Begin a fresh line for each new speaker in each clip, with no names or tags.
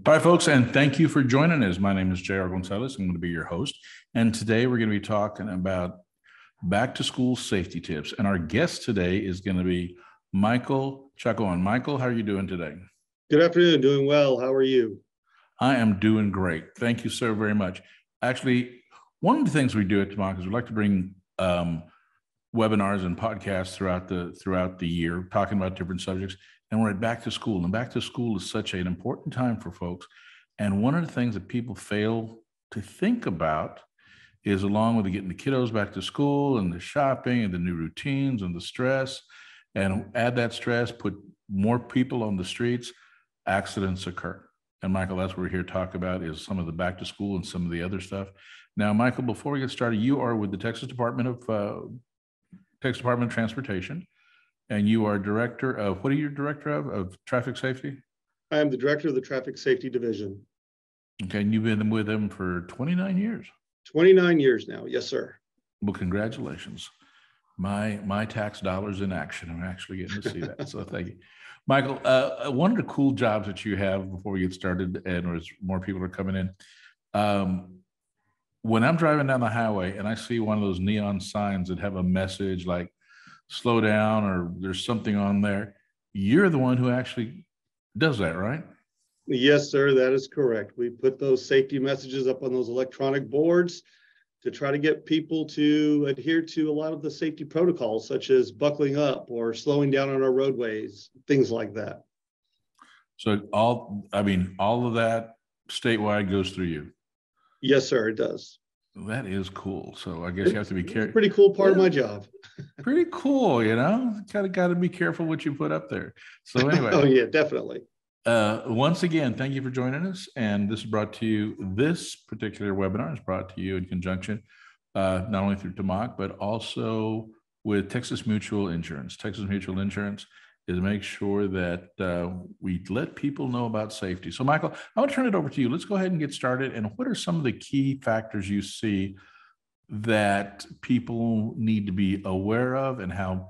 All right, folks, and thank you for joining us. My name is J.R. Gonzalez. I'm going to be your host. And today we're going to be talking about back to school safety tips. And our guest today is going to be Michael Chacon. Michael, how are you doing today?
Good afternoon. Doing well. How are you?
I am doing great. Thank you so very much. Actually, one of the things we do at TAMACC is we like to bring webinars and podcasts throughout the year, talking about different subjects. And we're at back to school, and back to school is such an important time for folks. And one of the things that people fail to think about is, along with getting the kiddos back to school and the shopping and the new routines and the stress, and add that stress, put more people on the streets, accidents occur. And Michael, that's what we're here to talk about, is some of the back to school and some of the other stuff. Now, Michael, before we get started, you are with the Texas Department of Transportation. And you are director of, what are you director of traffic safety?
I am the director of the Traffic Safety Division.
Okay, and you've been with them for 29 years.
29 years now, yes, sir.
Well, congratulations. My tax dollars in action. I'm actually getting to see that, so thank you. Michael, one of the cool jobs that you have before we get started, and as more people are coming in, when I'm driving down the highway and I see one of those neon signs that have a message like, slow down, or there's something on there, you're the one who actually does that, right?
Yes, sir, that is correct. We put those safety messages up on those electronic boards to try to get people to adhere to a lot of the safety protocols, such as buckling up or slowing down on our roadways, things like that.
So all of that statewide goes through you?
Yes, sir, it does.
That is cool. So I guess you have to be careful.
Pretty cool part of my job.
Pretty cool, got to be careful what you put up there. So anyway.
Oh yeah, definitely.
Once again, thank you for joining us. And this particular webinar is brought to you in conjunction, not only through TAMACC, but also with Texas Mutual Insurance. Texas Mutual Insurance is to make sure that we let people know about safety. So Michael, I want to turn it over to you. Let's go ahead and get started. And what are some of the key factors you see that people need to be aware of, and how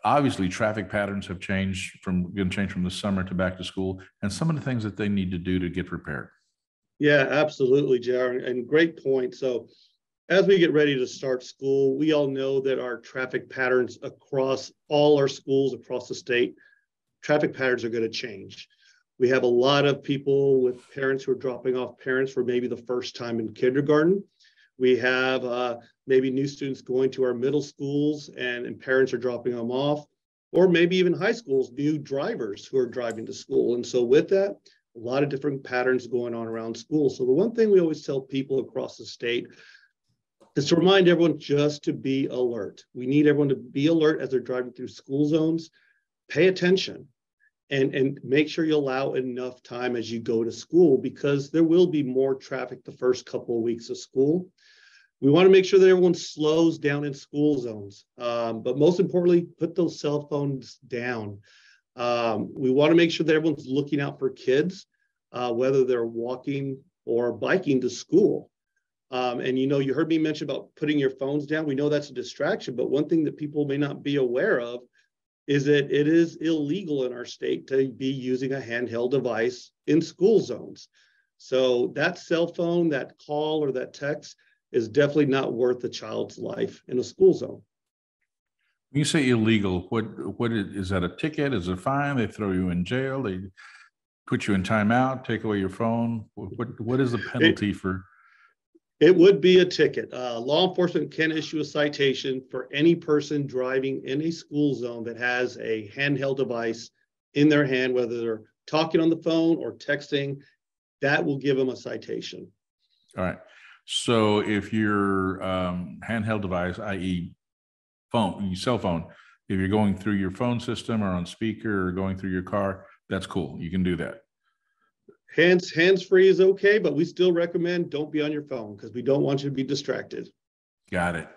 obviously traffic patterns have going to change from the summer to back to school, and some of the things that they need to do to get prepared?
Yeah, absolutely, JR, and great point. So as we get ready to start school, we all know that our traffic patterns across all our schools across the state, traffic patterns are going to change. We have a lot of people with parents who are dropping off parents for maybe the first time in kindergarten. We have maybe new students going to our middle schools and parents are dropping them off, or maybe even high schools, new drivers who are driving to school. And so with that, a lot of different patterns going on around school. So the one thing we always tell people across the state is to remind everyone just to be alert. We need everyone to be alert as they're driving through school zones. Pay attention and make sure you allow enough time as you go to school, because there will be more traffic the first couple of weeks of school. We want to make sure that everyone slows down in school zones, but most importantly, put those cell phones down. We want to make sure that everyone's looking out for kids, whether they're walking or biking to school. And you heard me mention about putting your phones down. We know that's a distraction, but one thing that people may not be aware of is that it is illegal in our state to be using a handheld device in school zones. So that cell phone, that call, or that text is definitely not worth a child's life in a school zone.
When you say illegal, what is that? A ticket? Is it a fine? They throw you in jail? They put you in timeout, take away your phone? What is the penalty for?
It would be a ticket. Law enforcement can issue a citation for any person driving in a school zone that has a handheld device in their hand, whether they're talking on the phone or texting. That will give them a citation.
All right. So if your handheld device, i.e. phone, cell phone, if you're going through your phone system or on speaker or going through your car, that's cool. You can do that.
Hands-free is okay, but we still recommend don't be on your phone because we don't want you to be distracted.
Got it.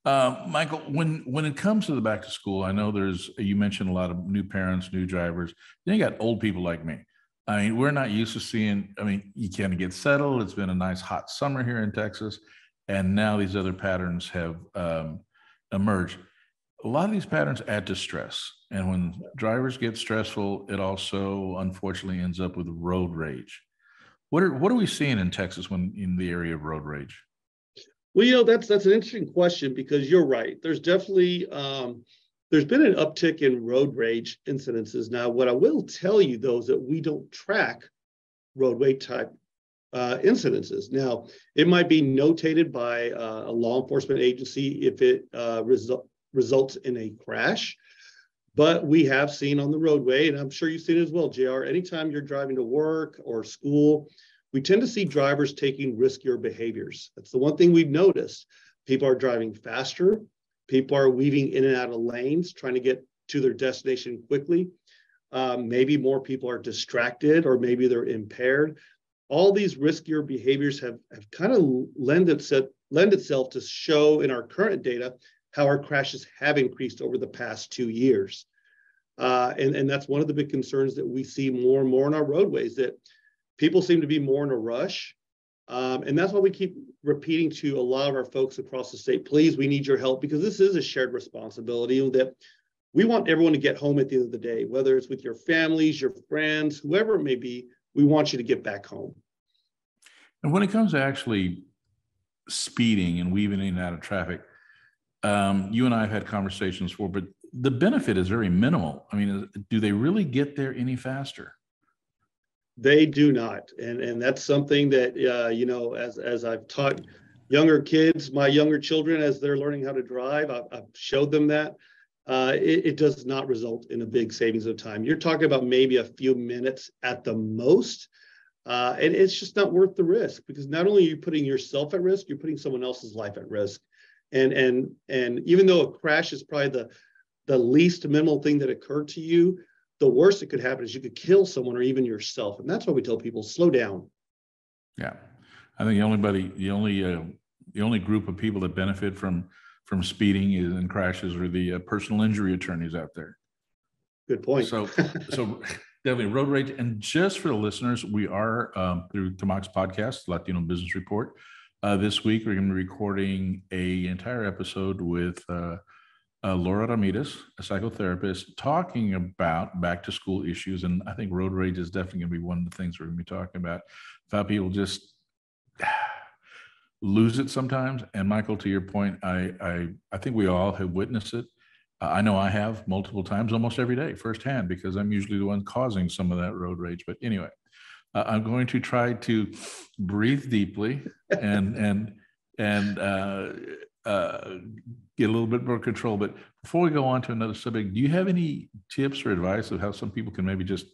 Michael, when it comes to the back to school, I know you mentioned a lot of new parents, new drivers. Then you got old people like me. I mean, we're not used to seeing, you can't get settled. It's been a nice hot summer here in Texas. And now these other patterns have emerged. a lot of these patterns add to stress. And when drivers get stressful, it also unfortunately ends up with road rage. What are we seeing in Texas when in the area of road rage?
Well, that's an interesting question because you're right. There's definitely there's been an uptick in road rage incidences. Now, what I will tell you though is that we don't track roadway type incidences. Now, it might be notated by a law enforcement agency if it results in a crash. But we have seen on the roadway, and I'm sure you've seen it as well, JR, anytime you're driving to work or school, we tend to see drivers taking riskier behaviors. That's the one thing we've noticed. People are driving faster. People are weaving in and out of lanes, trying to get to their destination quickly. Maybe more people are distracted or maybe they're impaired. All these riskier behaviors have kind of lend itself to show in our current data how our crashes have increased over the past 2 years. And that's one of the big concerns that we see more and more on our roadways, that people seem to be more in a rush. And that's why we keep repeating to a lot of our folks across the state, please, we need your help, because this is a shared responsibility that we want everyone to get home at the end of the day, whether it's with your families, your friends, whoever it may be, we want you to get back home.
And when it comes to actually speeding and weaving in and out of traffic, you and I have had conversations before, but the benefit is very minimal. I mean, do they really get there any faster?
They do not. And that's something that, as I've taught younger kids, my younger children, as they're learning how to drive, I've showed them that it does not result in a big savings of time. You're talking about maybe a few minutes at the most. And it's just not worth the risk, because not only are you putting yourself at risk, you're putting someone else's life at risk. And even though a crash is probably the least minimal thing that occurred to you, the worst that could happen is you could kill someone or even yourself. And that's why we tell people, slow down.
Yeah. I think the only group of people that benefit from speeding and crashes are the personal injury attorneys out there.
Good point.
So definitely road rage. And just for the listeners, we are through TAMACC podcast, Latino Business Report. This week, we're going to be recording an entire episode with Laura Ramirez, a psychotherapist, talking about back to school issues. And I think road rage is definitely going to be one of the things we're going to be talking about. How people just lose it sometimes. And Michael, to your point, I think we all have witnessed it. I know I have multiple times, almost every day, firsthand, because I'm usually the one causing some of that road rage. But anyway, I'm going to try to breathe deeply and get a little bit more control. But before we go on to another subject, do you have any tips or advice of how some people can maybe just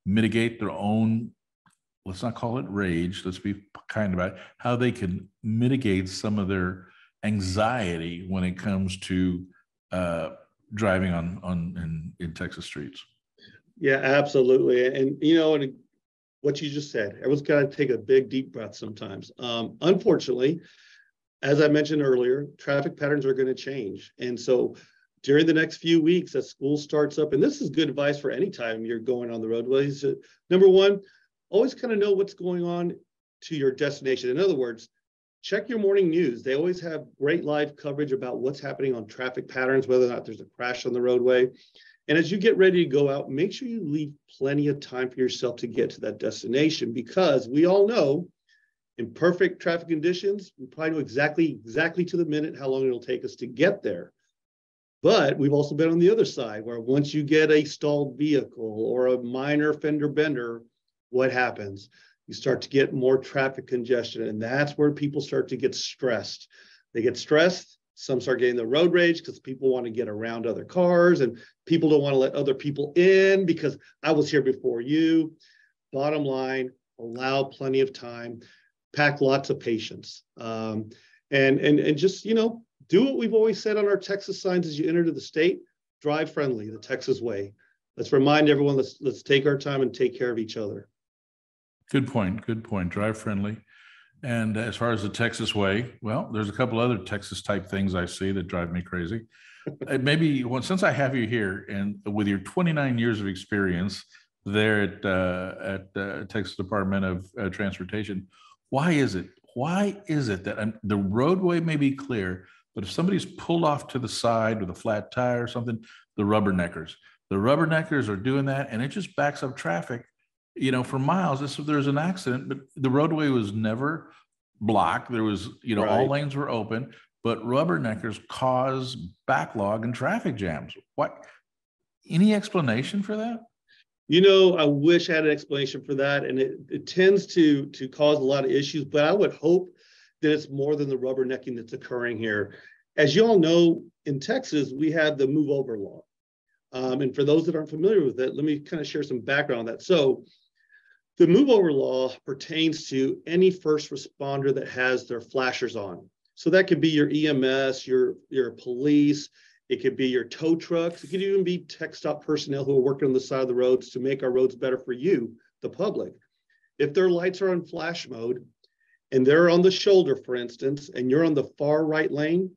mitigate their own, let's not call it rage, let's be kind about it, how they can mitigate some of their anxiety when it comes to driving in Texas streets?
Yeah, absolutely. And what you just said, everyone's got to take a big, deep breath sometimes. Unfortunately, as I mentioned earlier, traffic patterns are going to change. And so during the next few weeks as school starts up, and this is good advice for any time you're going on the roadways. Number one, always kind of know what's going on to your destination. In other words, check your morning news. They always have great live coverage about what's happening on traffic patterns, whether or not there's a crash on the roadway. And as you get ready to go out, make sure you leave plenty of time for yourself to get to that destination, because we all know in perfect traffic conditions, we probably know exactly to the minute how long it'll take us to get there. But we've also been on the other side, where once you get a stalled vehicle or a minor fender bender, what happens? You start to get more traffic congestion, and that's where people start to get stressed. They get stressed. Some start getting the road rage because people want to get around other cars, and people don't want to let other people in because I was here before you. Bottom line, allow plenty of time, pack lots of patience, and just, do what we've always said on our Texas signs as you enter to the state: drive friendly, the Texas way. Let's remind everyone, let's take our time and take care of each other.
Good point. Drive friendly. And as far as the Texas way, well, there's a couple other Texas type things I see that drive me crazy. Maybe since I have you here, and with your 29 years of experience there at Texas Department of Transportation, why is it that the roadway may be clear, But if somebody's pulled off to the side with a flat tire or something, the rubberneckers are doing that, and it just backs up traffic, for miles. If there's an accident, but the roadway was never blocked. There was, all
Right.
lanes were open, but rubberneckers cause backlog and traffic jams. What? Any explanation for that?
I wish I had an explanation for that. And it tends to cause a lot of issues, but I would hope that it's more than the rubbernecking that's occurring here. As you all know, in Texas, we have the move over law. And for those that aren't familiar with it, let me kind of share some background on that. So the move over law pertains to any first responder that has their flashers on. So that could be your EMS, your police, it could be your tow trucks. It could even be tech stop personnel who are working on the side of the roads to make our roads better for you, the public. If their lights are on flash mode and they're on the shoulder, for instance, and you're on the far right lane,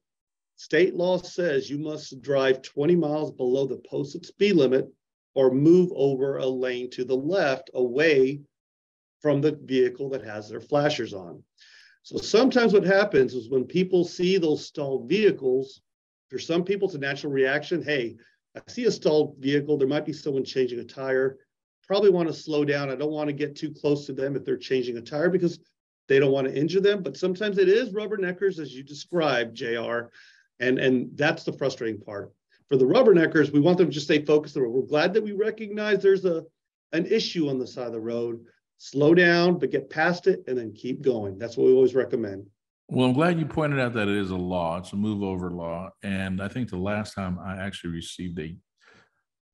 state law says you must drive 20 miles below the posted speed limit or move over a lane to the left away from the vehicle that has their flashers on. So sometimes what happens is when people see those stalled vehicles, for some people, it's a natural reaction. Hey, I see a stalled vehicle. There might be someone changing a tire. Probably want to slow down. I don't want to get too close to them if they're changing a tire because they don't want to injure them. But sometimes it is rubberneckers, as you described, JR. And that's the frustrating part. For the rubberneckers, we want them to just stay focused. We're glad that we recognize there's an issue on the side of the road. Slow down, but get past it and then keep going. That's what we always recommend.
Well, I'm glad you pointed out that it is a law. It's a move over law. And I think the last time I actually received a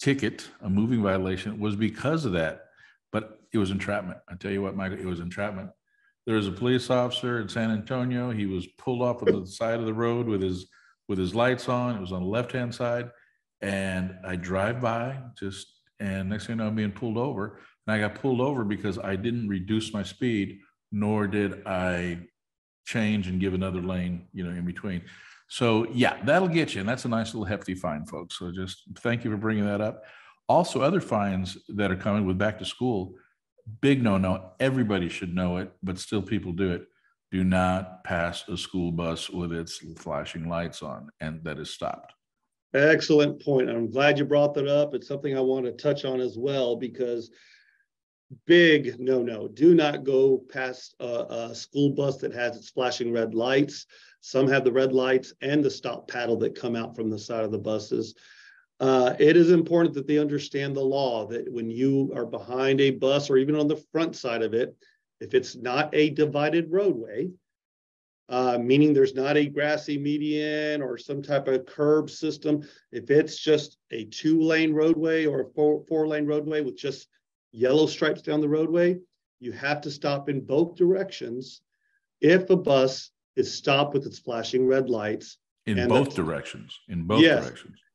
ticket, a moving violation, was because of that. But it was entrapment. I tell you what, Michael, it was entrapment. There was a police officer in San Antonio. He was pulled off on the side of the road with his lights on. It was on the left-hand side. And I drive by and next thing you know, I'm being pulled over. And I got pulled over because I didn't reduce my speed, nor did I change and give another lane, in between. So yeah, that'll get you. And that's a nice little hefty fine, folks. So just thank you for bringing that up. Also, other fines that are coming with back to school, big no. Everybody should know it, but still people do it. Do not pass a school bus with its flashing lights on, and that is stopped.
Excellent point. I'm glad you brought that up. It's something I want to touch on as well, because big no. Do not go past a school bus that has its flashing red lights. Some have the red lights and the stop paddle that come out from the side of the buses. It is important that they understand the law, that when you are behind a bus or even on the front side of it, if it's not a divided roadway, meaning there's not a grassy median or some type of curb system, if it's just a 2-lane roadway or a 4-lane roadway with just yellow stripes down the roadway, you have to stop in both directions if a bus is stopped with its flashing red lights.
In both directions.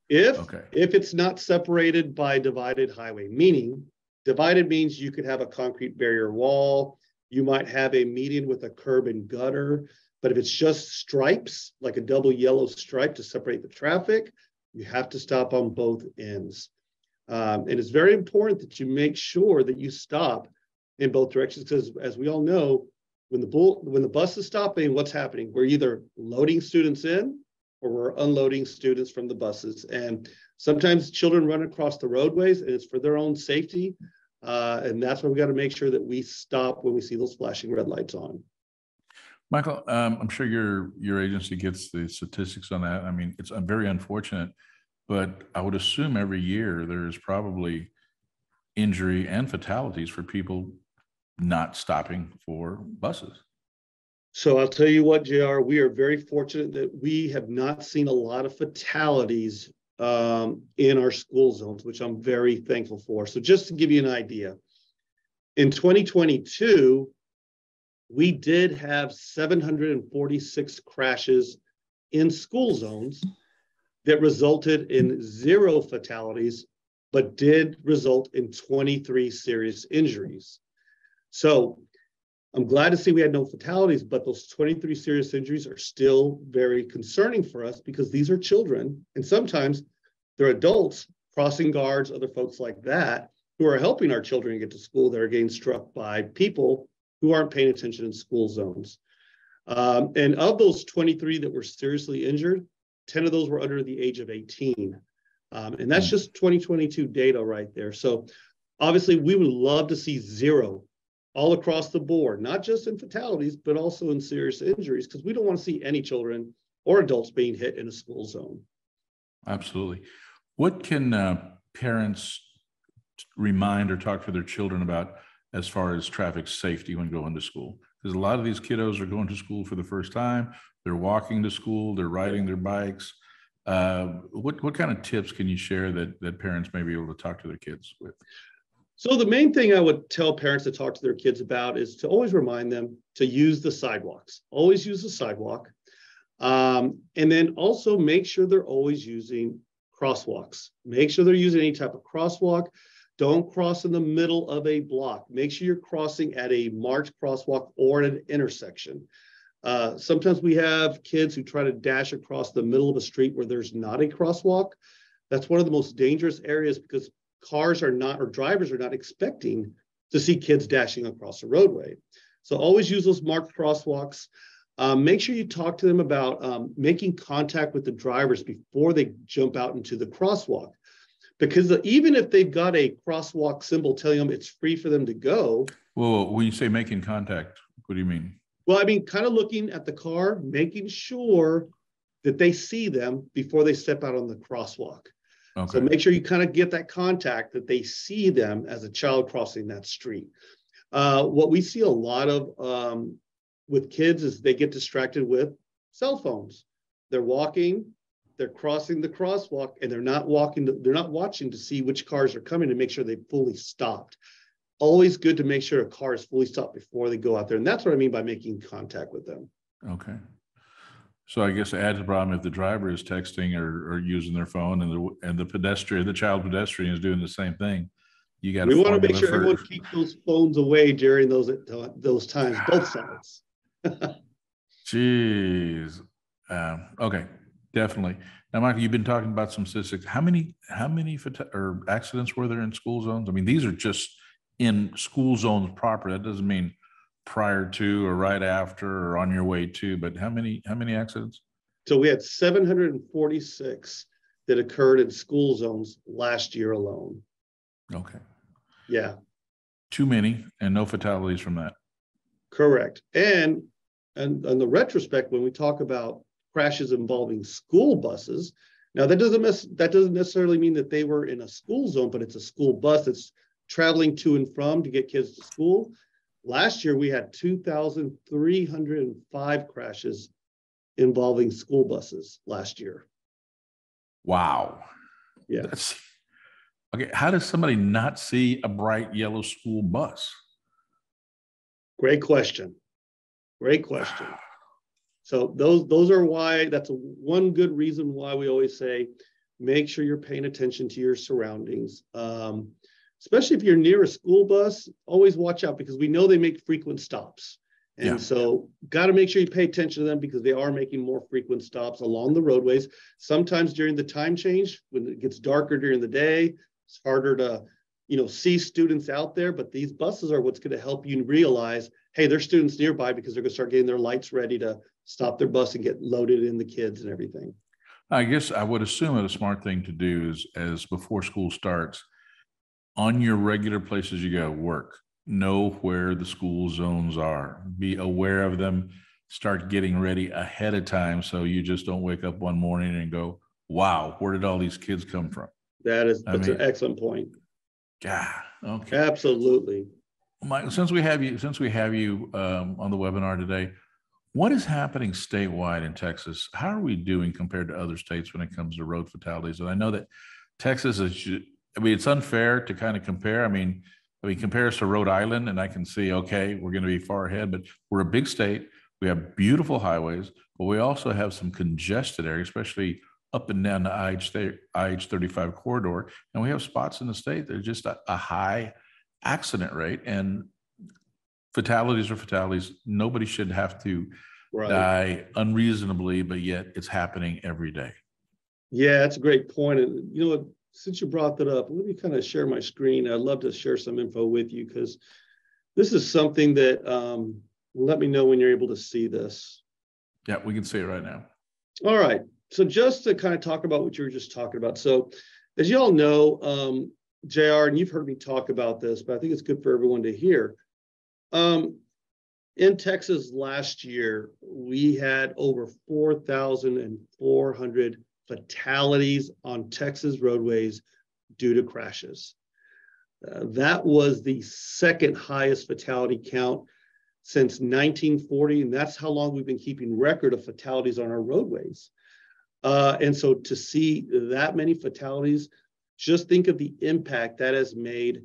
If it's not separated by divided highway, meaning divided means you could have a concrete barrier wall, you might have a median with a curb and gutter, but if it's just stripes, like a double yellow stripe to separate the traffic, you have to stop on both ends. And it's very important that you make sure that you stop in both directions, because as we all know, when the bus is stopping, what's happening? We're either loading students in or we're unloading students from the buses. And sometimes children run across the roadways, and it's for their own safety. And that's why we got to make sure that we stop when we see those flashing red lights on.
Michael, I'm sure your agency gets the statistics on that. I mean, it's very unfortunate, but I would assume every year there's probably injury and fatalities for people not stopping for buses.
So I'll tell you what, JR, we are very fortunate that we have not seen a lot of fatalities in our school zones, which I'm very thankful for. So just to give you an idea, in 2022, we did have 746 crashes in school zones that resulted in 0 fatalities, but did result in 23 serious injuries. So I'm glad to see we had no fatalities, but those 23 serious injuries are still very concerning for us, because these are children, and sometimes they're adults, crossing guards, other folks like that, who are helping our children get to school that are getting struck by people who aren't paying attention in school zones. And of those 23 that were seriously injured, 10 of those were under the age of 18. And that's just 2022 data right there. So obviously we would love to see zero all across the board, not just in fatalities, but also in serious injuries, because we don't want to see any children or adults being hit in a school zone.
Absolutely. What can parents remind or talk to their children about as far as traffic safety when going to school? Because a lot of these kiddos are going to school for the first time. They're walking to school. They're riding their bikes. What kind of tips can you share that parents may be able to talk to their kids with?
So the main thing I would tell parents to talk to their kids about is to always remind them to use the sidewalks. Always use the sidewalk. And then also make sure they're always using crosswalks. Make sure they're using any type of crosswalk. Don't cross in the middle of a block. Make sure you're crossing at a marked crosswalk or at an intersection. Sometimes we have kids who try to dash across the middle of a street where there's not a crosswalk. That's one of the most dangerous areas because cars are not, or drivers are not expecting to see kids dashing across the roadway. So always use those marked crosswalks. Make sure you talk to them about making contact with the drivers before they jump out into the crosswalk. Because even if they've got a crosswalk symbol telling them it's free for them to go.
Well, when you say making contact, what do you mean?
Well, I mean, kind of looking at the car, making sure that they see them before they step out on the crosswalk. Okay. So make sure you kind of get that contact that they see them as a child crossing that street. What we see a lot of with kids is they get distracted with cell phones. They're walking, they're crossing the crosswalk, and they're not watching to see which cars are coming to make sure they've fully stopped. Always good to make sure a car is fully stopped before they go out there. And that's what I mean by making contact with them.
Okay. So I guess add to the problem if the driver is texting or using their phone and the child pedestrian is doing the same thing. You got.
We want to make sure everyone keeps those phones away during those times, both sides.
Jeez. Okay, definitely. Now, Michael, you've been talking about some statistics. How many accidents were there in school zones? I mean, these are just in school zones proper. That doesn't mean prior to or right after or on your way to, but how many accidents?
So we had 746 that occurred in school zones last year alone.
Okay.
Yeah.
Too many and no fatalities from that.
Correct. And on the retrospect, when we talk about crashes involving school buses, now that doesn't necessarily mean that they were in a school zone, but it's a school bus that's traveling to and from to get kids to school. Last year, we had 2,305 crashes involving school buses last year.
Wow.
Yeah.
Okay. How does somebody not see a bright yellow school bus?
Great question. Great question. So those are why, that's one good reason why we always say, make sure you're paying attention to your surroundings. Especially if you're near a school bus, always watch out because we know they make frequent stops. And so got to make sure you pay attention to them because they are making more frequent stops along the roadways. Sometimes during the time change, when it gets darker during the day, it's harder to, see students out there, but these buses are what's going to help you realize, hey, there's students nearby because they're going to start getting their lights ready to stop their bus and get loaded in the kids and everything.
I guess I would assume that a smart thing to do is as before school starts, on your regular places you go work, know where the school zones are, be aware of them, start getting ready ahead of time so you just don't wake up one morning and go, wow, where did all these kids come from?
That's an excellent point.
Yeah. Okay.
Absolutely.
Michael, since we have you on the webinar today, what is happening statewide in Texas? How are we doing compared to other states when it comes to road fatalities? And I know that Texas is, it's unfair to kind of compare. I mean, compare us to Rhode Island and I can see, okay, we're going to be far ahead, but we're a big state. We have beautiful highways, but we also have some congested areas, especially up and down the IH-35 corridor. And we have spots in the state that are just a high accident rate, and fatalities are fatalities. Nobody should have to die unreasonably, but yet it's happening every day.
Yeah, that's a great point. And since you brought that up, let me kind of share my screen. I'd love to share some info with you because this is something that Let me know when you're able to see this.
Yeah, we can see it right now.
All right. So just to kind of talk about what you were just talking about. So as you all know, JR, and you've heard me talk about this, but I think it's good for everyone to hear. In Texas last year, we had over 4,400 fatalities on Texas roadways due to crashes. That was the second highest fatality count since 1940, and that's how long we've been keeping record of fatalities on our roadways. And so to see that many fatalities, just think of the impact that has made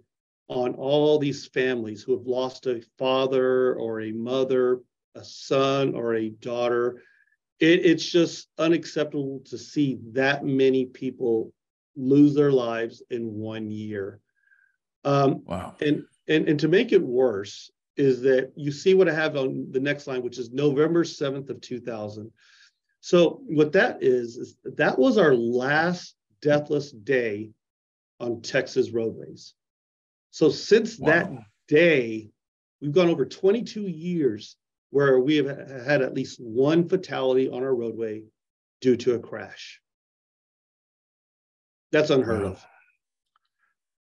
on all these families who have lost a father or a mother, a son or a daughter. It's just unacceptable to see that many people lose their lives in 1 year.
Wow.
And to make it worse is that you see what I have on the next line, which is November 7th of 2000. So what that is that was our last deathless day on Texas roadways. So since that day, we've gone over 22 years where we have had at least one fatality on our roadway due to a crash. That's unheard of.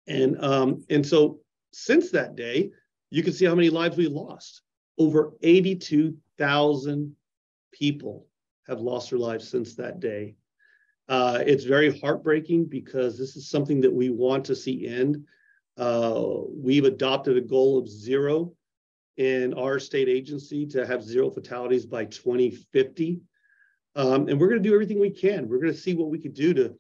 And so since that day, you can see how many lives we lost. Over 82,000 people have lost their lives since that day. It's very heartbreaking because this is something that we want to see end. We've adopted a goal of 0 in our state agency to have 0 fatalities by 2050. And we're going to do everything we can. We're going to see what we could do to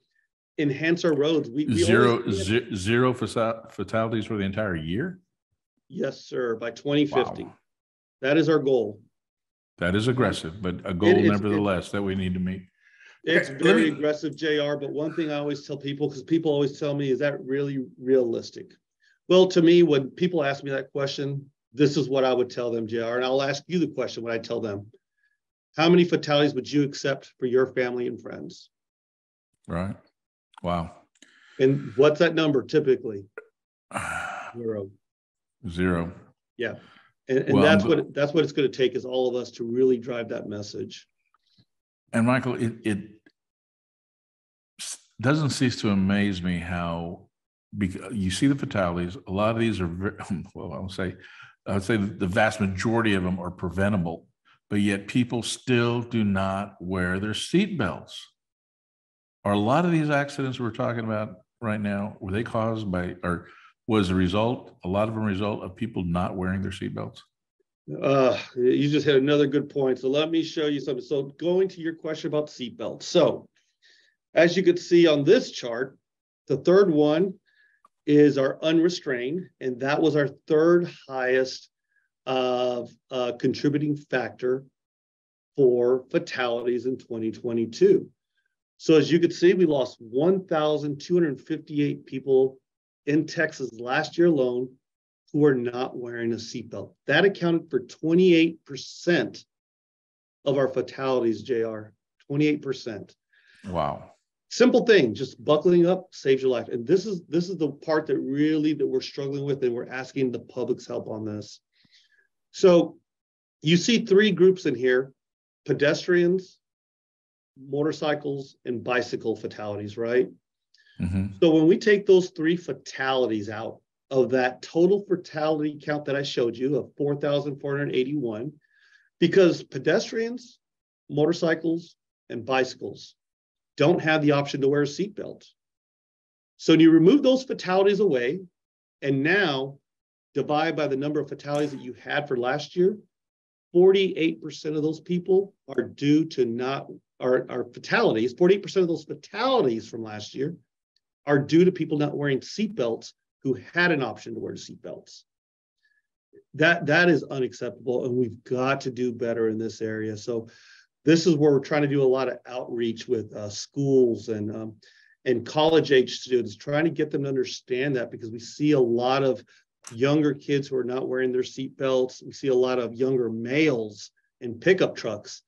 enhance our roads.
Zero fatalities for the entire year?
Yes, sir, by 2050.
Wow.
That is our goal.
That is aggressive, but a goal nevertheless that we need to meet.
It's very aggressive, JR, but one thing I always tell people, because people always tell me, is that really realistic? Well, to me, when people ask me that question, this is what I would tell them, JR, and I'll ask you the question when I tell them. How many fatalities would you accept for your family and friends?
Right. Wow.
And what's that number typically? 0.
0.
Yeah. And that's what it's going to take is all of us to really drive that message.
And Michael, it doesn't cease to amaze me how, because you see the fatalities, a lot of these are very, well, I would say the vast majority of them are preventable, but yet people still do not wear their seatbelts. Are a lot of these accidents we're talking about right now, were they caused by, or was a lot of them a result of people not wearing their seatbelts?
You just hit another good point. So let me show you something. So going to your question about seatbelts. So as you could see on this chart, the third one is our unrestrained, and that was our third highest contributing factor for fatalities in 2022. So as you could see, we lost 1,258 people in Texas last year alone who were not wearing a seatbelt. That accounted for 28% of our fatalities, JR, 28%.
Wow.
Simple thing, just buckling up saves your life. And this is the part that we're struggling with, and we're asking the public's help on this. So you see 3 groups in here: pedestrians, motorcycles, and bicycle fatalities, right? Mm-hmm. So when we take those 3 fatalities out of that total fatality count that I showed you of 4,481, because pedestrians, motorcycles, and bicycles don't have the option to wear a seatbelt. So when you remove those fatalities away and now divide by the number of fatalities that you had for last year, 48% of those people are due to are fatalities. 48% of those fatalities from last year are due to people not wearing seatbelts who had an option to wear seatbelts. That is unacceptable, and we've got to do better in this area. So this is where we're trying to do a lot of outreach with schools and college-age students, trying to get them to understand that, because we see a lot of younger kids who are not wearing their seatbelts. We see a lot of younger males in pickup trucks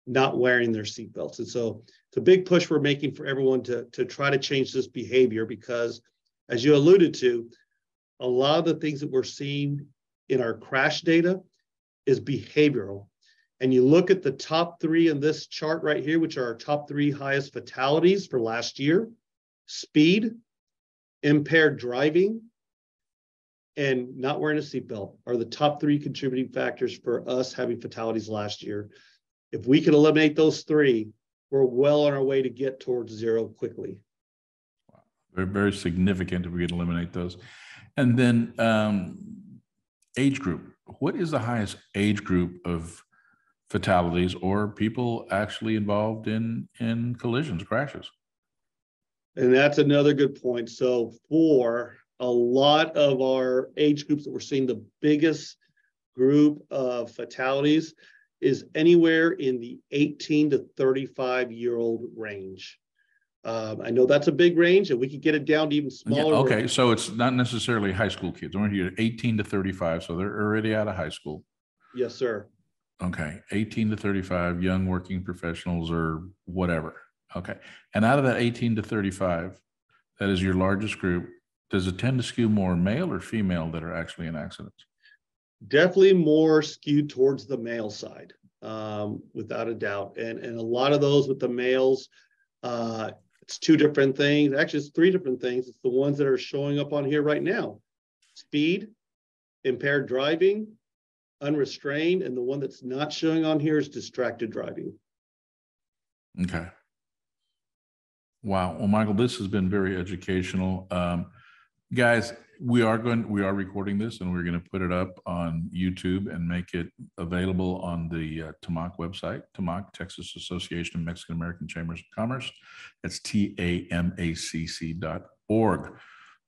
not wearing their seatbelts. And so it's a big push we're making for everyone to try to change this behavior, because as you alluded to, a lot of the things that we're seeing in our crash data is behavioral. And you look at the top three in this chart right here, which are our top three highest fatalities for last year: speed, impaired driving, and not wearing a seatbelt are the top three contributing factors for us having fatalities last year. If we can eliminate those three, we're well on our way to get towards zero quickly.
Wow. Very, very significant if we can eliminate those. And then age group. What is the highest age group of fatalities or people actually involved in collisions, crashes?
And that's another good point. So for a lot of our age groups that we're seeing, the biggest group of fatalities is anywhere in the 18 to 35-year-old range. I know that's a big range, and we could get it down to even smaller.
Yeah, okay, so it's not necessarily high school kids. We're here 18 to 35, so they're already out of high school.
Yes, sir.
Okay, 18 to 35, young working professionals or whatever. Okay, and out of that 18 to 35, that is your largest group. Does it tend to skew more male or female that are actually in accidents?
Definitely more skewed towards the male side, without a doubt. And a lot of those with the males, it's two different things. Actually, it's three different things. It's the ones that are showing up on here right now: speed, impaired driving, unrestrained, and the one that's not showing on here is distracted driving.
Okay. Wow. Well, Michael, this has been very educational. Guys, we are recording this, and we're going to put it up on YouTube and make it available on the TAMACC website, TAMACC, Texas Association of Mexican American Chambers of Commerce. That's TAMACC.org.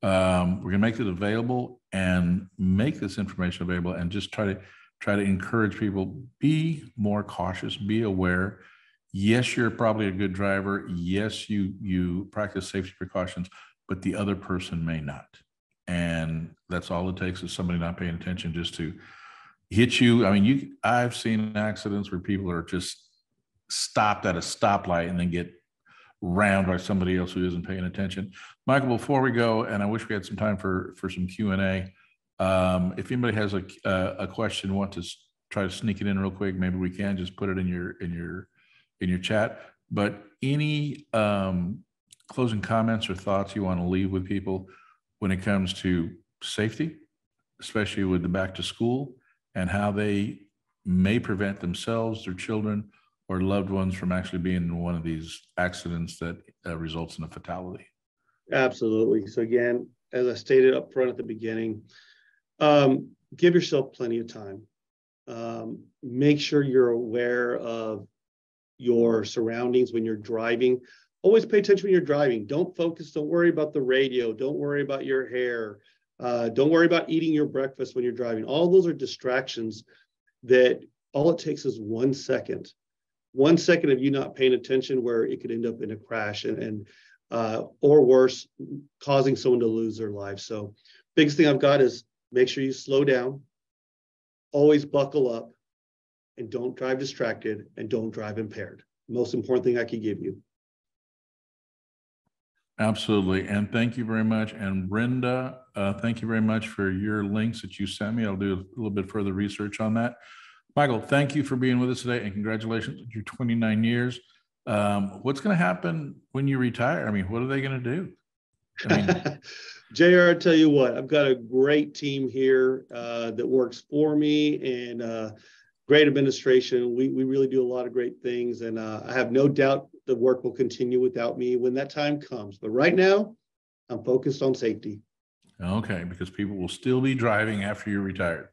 We're going to make it available and make this information available, and just try to encourage people, be more cautious, be aware. Yes, you're probably a good driver. Yes, you practice safety precautions, but the other person may not. And that's all it takes, is somebody not paying attention just to hit you. I mean, I've seen accidents where people are just stopped at a stoplight and then get rammed by somebody else who isn't paying attention. Michael, before we go, and I wish we had some time for some Q&A. If anybody has a question, want to try to sneak it in real quick, maybe we can just put it in your chat. But any closing comments or thoughts you want to leave with people when it comes to safety, especially with the back to school, and how they may prevent themselves, their children, or loved ones from actually being in one of these accidents that results in a fatality?
Absolutely. So again, as I stated up front at the beginning, give yourself plenty of time. Make sure you're aware of your surroundings when you're driving. Always pay attention when you're driving. Don't worry about the radio. Don't worry about your hair. Don't worry about eating your breakfast when you're driving. All those are distractions that all it takes is 1 second. 1 second of you not paying attention where it could end up in a crash and or worse, causing someone to lose their life. So biggest thing I've got is make sure you slow down, always buckle up, and don't drive distracted, and don't drive impaired. Most important thing I could give you.
Absolutely. And thank you very much. And Brenda, thank you very much for your links that you sent me. I'll do a little bit further research on that. Michael, thank you for being with us today, and congratulations on your 29 years. What's going to happen when you retire? I mean, what are they going to do? I mean,
JR, I tell you what, I've got a great team here that works for me, and great administration. We really do a lot of great things, and I have no doubt the work will continue without me when that time comes. But right now, I'm focused on safety.
Okay, because people will still be driving after you're retired.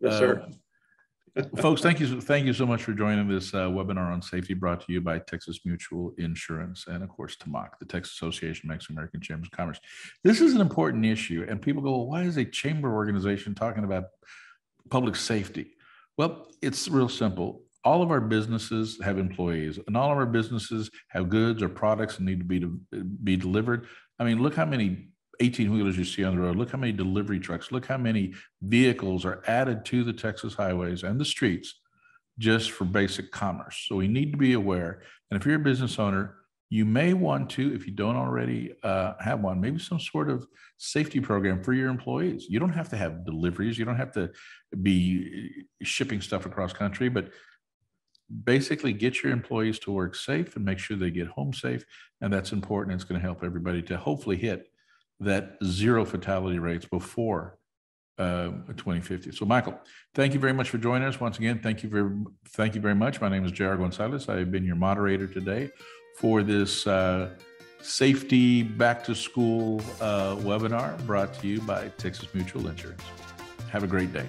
Yes, sir.
Folks, thank you so much for joining this webinar on safety, brought to you by Texas Mutual Insurance and, of course, TAMACC, the Texas Association of Mexican American Chambers of Commerce. This is an important issue, and people go, well, why is a chamber organization talking about public safety? Well, it's real simple. All of our businesses have employees, and all of our businesses have goods or products that need to be delivered. I mean, look how many 18-wheelers you see on the road. Look how many delivery trucks. Look how many vehicles are added to the Texas highways and the streets just for basic commerce. So we need to be aware. And if you're a business owner, you may want to, if you don't already have one, maybe some sort of safety program for your employees. You don't have to have deliveries. You don't have to be shipping stuff across country, but basically get your employees to work safe and make sure they get home safe. And that's important. It's going to help everybody to hopefully hit that zero fatality rates before 2050. So Michael, thank you very much for joining us. Once again, thank you very much. My name is J.R. Gonzalez. I have been your moderator today for this safety back to school webinar brought to you by Texas Mutual Insurance. Have a great day.